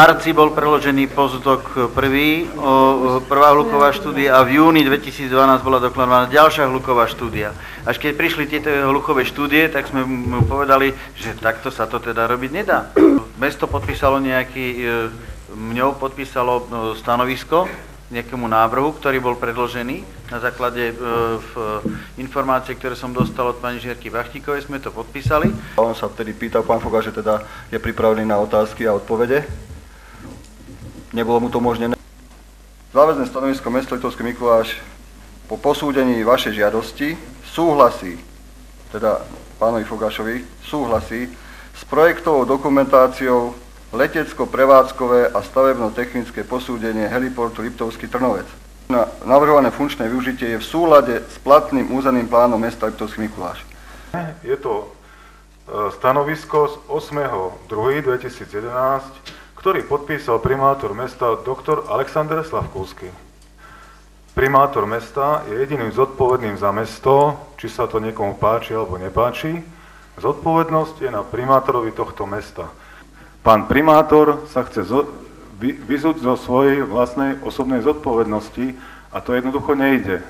marci bol preložený postdoc prvý, prvá hluková štúdia a v júni 2012 bola dokladovaná ďalšia hluková štúdia. Až keď prišli tieto hlukové štúdie, tak sme mu povedali, že takto sa to teda robiť nedá. Mesto podpísalo mňou podpísalo stanovisko nejakému návrhu, ktorý bol predložený na základe informácie, ktoré som dostal od pani inžinierky Bachtíkovej, sme to podpísali. On sa vtedy pýtal pán Fogáš, že teda je pripravený na otázky a odpovede. Nebolo mu to umožnené. Záväzné stanovisko mesta Liptovský Mikuláš po posúdení vašej žiadosti súhlasí, teda pánovi Fogášovi, súhlasí s projektovou dokumentáciou letecko-prevádzkové a stavebno-technické posúdenie heliportu Liptovský Trnovec. Navrhované funkčné využitie je v súlade s platným územným plánom mesta Liptovský Mikuláš. Je to stanovisko z 8.2.2011, ktorý podpísal primátor mesta dr. Alexander Slavkovský. Primátor mesta je jediným zodpovedným za mesto, či sa to niekomu páči alebo nepáči. Zodpovednosť je na primátorovi tohto mesta. Pán primátor sa chce vyzuť zo svojej vlastnej osobnej zodpovednosti a to jednoducho nejde.